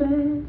stress.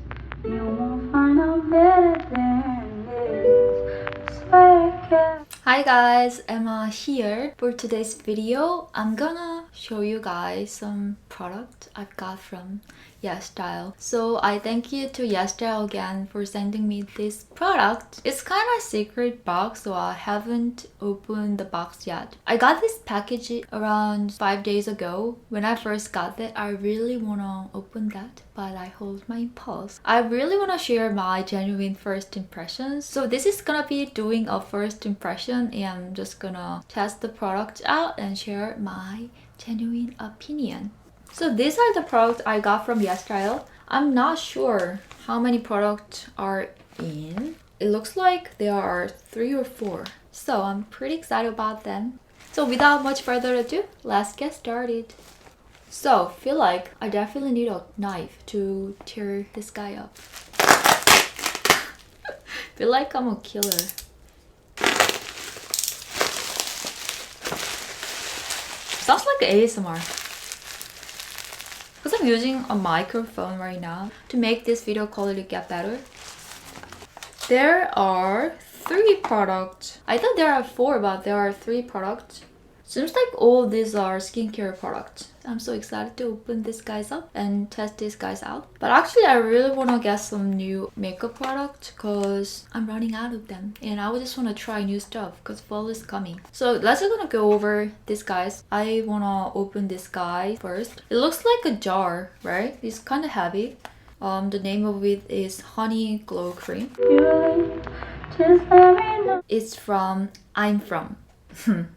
You won't find out better than this. I swear I care. Hi guys, Emma here. For today's video, I'm gonna show you guys some product I've got from YesStyle. So I thank you to YesStyle again for sending me this product. It's kind of a secret box, so I haven't opened the box yet. I got this package around 5 days ago. When I first got it, I really wanna open that, but I hold my impulse. I really wanna share my genuine first impressions. So this is gonna be doing a first impression, and I'm just gonna test the product out and share my genuine opinion. So these are the products I got from YesStyle. I'm not sure how many products are in. It looks like there are 3 or 4. So I'm pretty excited about them. So without much further ado, let's get started. So feel like I definitely need a knife to tear this guy up. Feel like I'm a killer. Sounds like ASMR. Because I'm using a microphone right now to make this video quality get better. There are 3 products. I thought there are 4, but there are 3 products. Seems like all these are skincare products. I'm so excited to open these guys up and test these guys out. But actually, I really want to get some new makeup products because I'm running out of them. And I just want to try new stuff because fall is coming. So let's just gonna go over these guys. I want to open this guy first. It looks like a jar, right? It's kind of heavy. The name of it is Honey Glow Cream. It's from I'm From.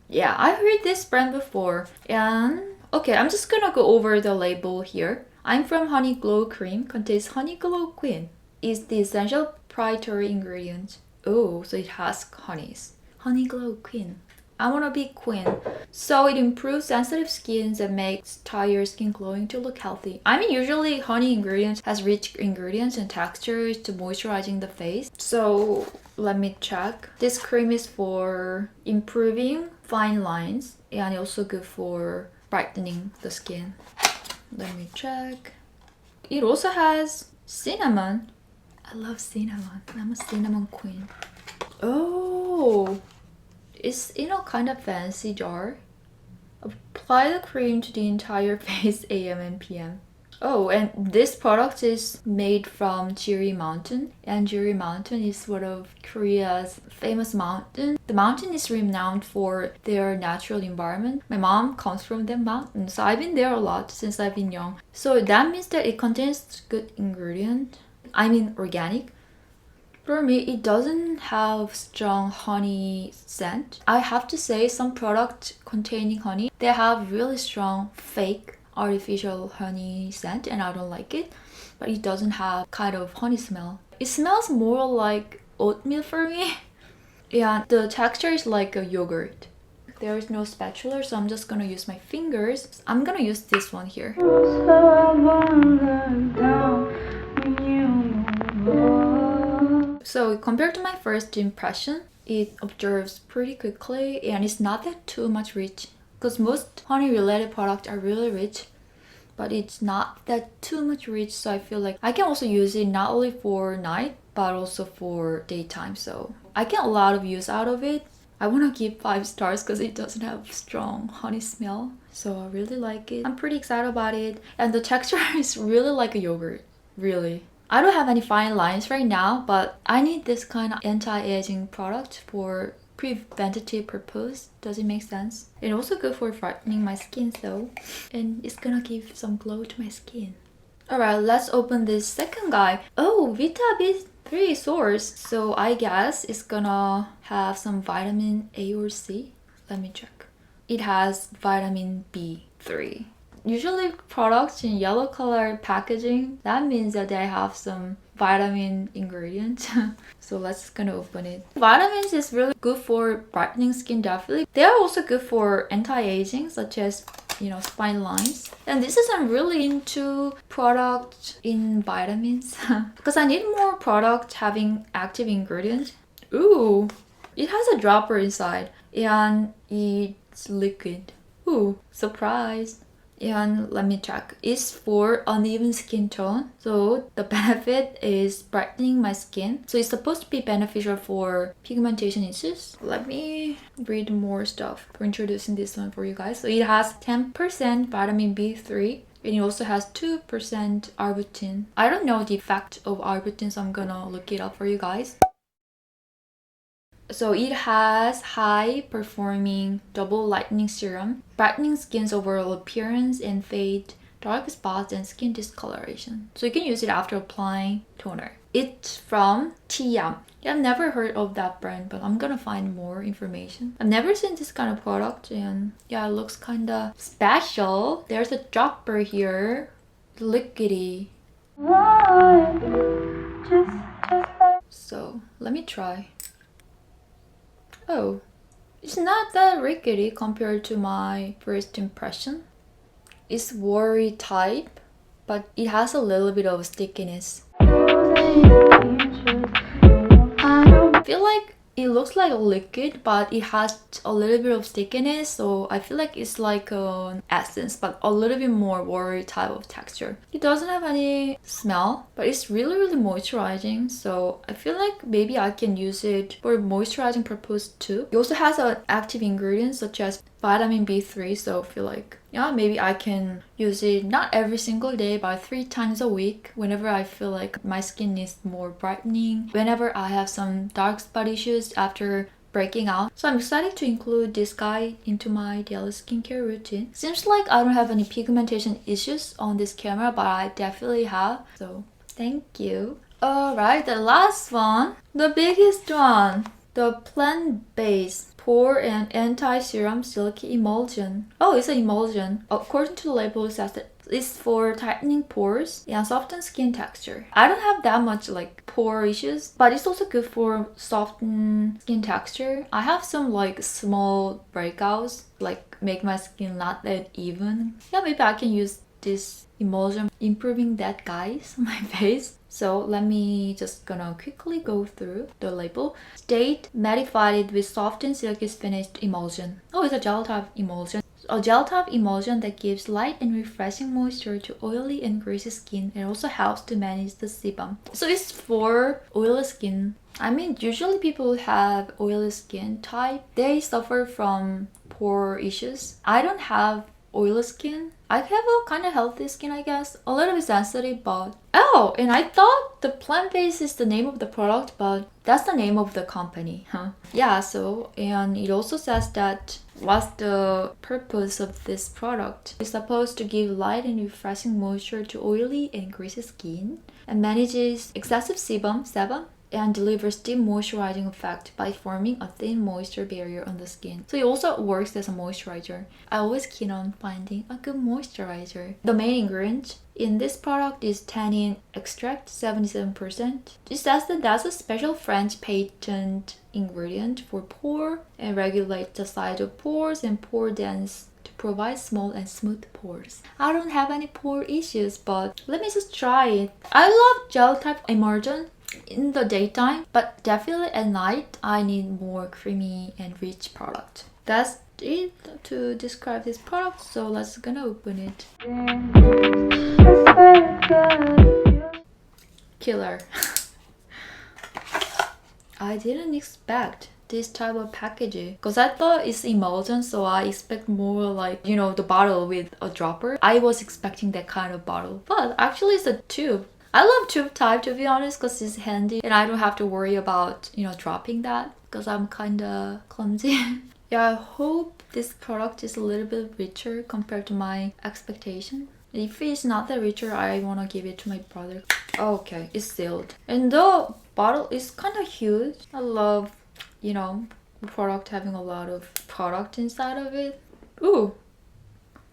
Yeah, I've heard this brand before. And okay, I'm just gonna go over the label here. I'm From Honey Glow Cream contains Honey Glow Queen. Is the essential proprietary ingredient. Oh, so it has honeys. Honey Glow Queen. I wanna be queen. So it improves sensitive skins and makes tired skin glowing to look healthy. I mean, usually honey ingredients has rich ingredients and textures to moisturizing the face. So let me check. This cream is for improving fine lines and also good for brightening the skin. Let me check. It also has cinnamon. I love cinnamon. I'm a cinnamon queen. Oh, it's in a kind of fancy jar. Apply the cream to the entire face AM and PM. Oh, and this product is made from Jiri Mountain, and Jiri Mountain is one of Korea's famous mountain. The mountain is renowned for their natural environment. My mom comes from that mountain, so I've been there a lot since I've been young. So that means that it contains good ingredient. I mean organic. For me, it doesn't have strong honey scent. I have to say some products containing honey, they have really strong fake artificial honey scent and I don't like it. But it doesn't have kind of honey smell. It smells more like oatmeal for me. Yeah, the texture is like a yogurt. There is no spatula, so I'm just gonna use my fingers. I'm gonna use this one here. So compared to my first impression, it absorbs pretty quickly and it's not that too much rich. Because most honey related products are really rich, but it's not that too much rich, so I feel like I can also use it not only for night, but also for daytime. So I get a lot of use out of it. I want to give 5 stars because it doesn't have strong honey smell. So I really like it. I'm pretty excited about it. And the texture is really like a yogurt, really. I don't have any fine lines right now, but I need this kind of anti-aging product for preventative purpose. Does it make sense? It's also good for brightening my skin though, and it's gonna give some glow to my skin. Alright, let's open this second guy. Oh, Vita B3 source. So I guess it's gonna have some vitamin A or C. Let me check. It has vitamin B3. Usually products in yellow color packaging, that means that they have some vitamin ingredients. So let's gonna open it. Vitamins is really good for brightening skin, definitely. They are also good for anti-aging, such as, you know, fine lines. And this is I'm really into products in vitamins because I need more product having active ingredients. Ooh, it has a dropper inside and it's liquid. Ooh, surprise. And let me check. It's for uneven skin tone. So the benefit is brightening my skin. So it's supposed to be beneficial for pigmentation issues. Let me read more stuff for introducing this one for you guys. So it has 10% vitamin B3. And it also has 2% arbutin. I don't know the effect of arbutin, so I'm gonna look it up for you guys. So it has high-performing double lightening serum, brightening skin's overall appearance and fade dark spots and skin discoloration. So you can use it after applying toner. It's from TM. Yeah, I've never heard of that brand, but I'm gonna find more information. I've never seen this kind of product, and yeah, it looks kinda special. There's a dropper here, liquidy. So let me try. Oh, it's not that rickety compared to my first impression. It's watery type, but it has a little bit of stickiness. I feel like it looks like a liquid, but it has a little bit of stickiness, so I feel like it's like an essence, but a little bit more watery type of texture. It doesn't have any smell, but it's really moisturizing, so I feel like maybe I can use it for moisturizing purpose too. It also has active ingredients such as vitamin B3, so I feel like yeah, maybe I can use it not every single day, but 3 times a week whenever I feel like my skin needs more brightening, whenever I have some dark spot issues after breaking out. So I'm excited to include this guy into my daily skincare routine. Seems like I don't have any pigmentation issues on this camera, but I definitely have, so thank you. Alright, the last one, the biggest one, the plant-based Pore and Anti-Serum Silky Emulsion. Oh, it's an emulsion. According to the label, it says that it's for tightening pores and soften skin texture. I don't have that much like pore issues, but it's also good for soften skin texture. I have some like small breakouts, like make my skin not that even. Yeah, maybe I can use this emulsion improving that, guys, on my face. So let me just gonna quickly go through the label. State mattified with softened silky finished emulsion. Oh, it's a gel type emulsion. A gel type emulsion that gives light and refreshing moisture to oily and greasy skin. It also helps to manage the sebum. So it's for oily skin. I mean, usually people have oily skin type. They suffer from pore issues. I don't have oily skin. I have a kind of healthy skin, I guess. A little bit sensitive, but... Oh, and I thought the plant-based is the name of the product, but that's the name of the company, huh? Yeah, so, and it also says that what's the purpose of this product? It's supposed to give light and refreshing moisture to oily and greasy skin and manages excessive sebum, and delivers deep moisturizing effect by forming a thin moisture barrier on the skin. So it also works as a moisturizer. I always keen on finding a good moisturizer. The main ingredient in this product is tannin extract, 77%. It says that that's a special French patent ingredient for pore and regulates the size of pores and pore density to provide small and smooth pores. I don't have any pore issues, but let me just try it. I love gel type emulsion in the daytime, but definitely at night I need more creamy and rich product. That's it to describe this product, so let's gonna open it. Killer. I didn't expect this type of packaging because I thought it's emulsion, so I expect more like, you know, the bottle with a dropper. I was expecting that kind of bottle, but actually it's a tube. I love tube type, to be honest, because it's handy and I don't have to worry about, you know, dropping that because I'm kind of clumsy. Yeah, I hope this product is a little bit richer compared to my expectation. If it's not that richer, I want to give it to my brother. Okay, it's sealed. And the bottle is kind of huge. I love, you know, the product having a lot of product inside of it. Ooh,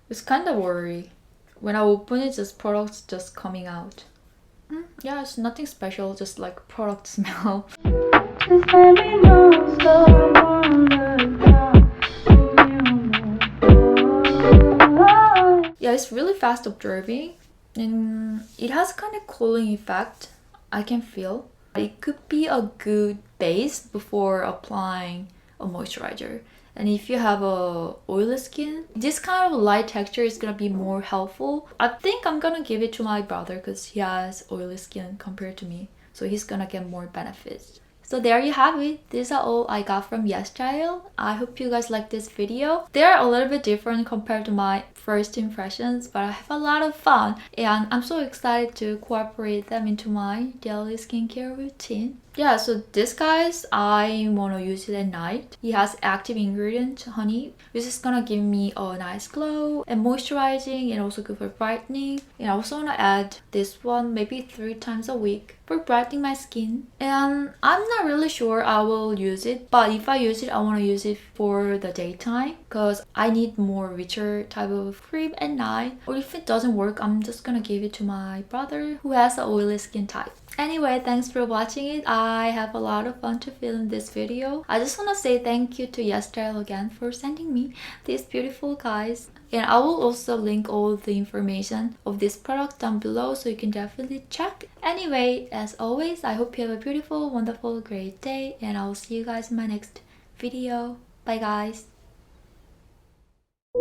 it's kind of worry. When I open it, just products just coming out. Yeah, it's nothing special, just like product smell. Yeah, it's really fast absorbing and it has kind of cooling effect, I can feel. It could be a good base before applying a moisturizer. And if you have a oily skin, this kind of light texture is gonna be more helpful. I think I'm gonna give it to my brother because he has oily skin compared to me, so he's gonna get more benefits. So there you have it. These are all I got from YesStyle. I hope you guys like this video. They're a little bit different compared to my first impressions, but I have a lot of fun and I'm so excited to incorporate them into my daily skincare routine. Yeah, so this guys, I want to use it at night. It has active ingredient honey, which is gonna give me a nice glow and moisturizing and also good for brightening. And I also want to add this one maybe 3 times a week for brightening my skin. And I'm not really sure I will use it, but if I use it, I want to use it for the daytime because I need more richer type of cream at night. Or if it doesn't work, I'm just gonna give it to my brother who has an oily skin type. Anyway, thanks for watching it. I have a lot of fun to film this video. I just want to say thank you to YesStyle again for sending me these beautiful guys. And I will also link all the information of this product down below so you can definitely check. Anyway, as always, I hope you have a beautiful, wonderful, great day. And I will see you guys in my next video. Bye guys. You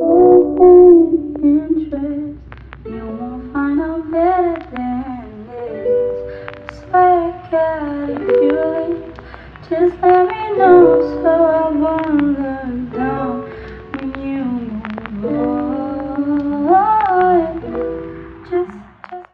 won't find out better than this. I swear to God, if you leave, just let me know.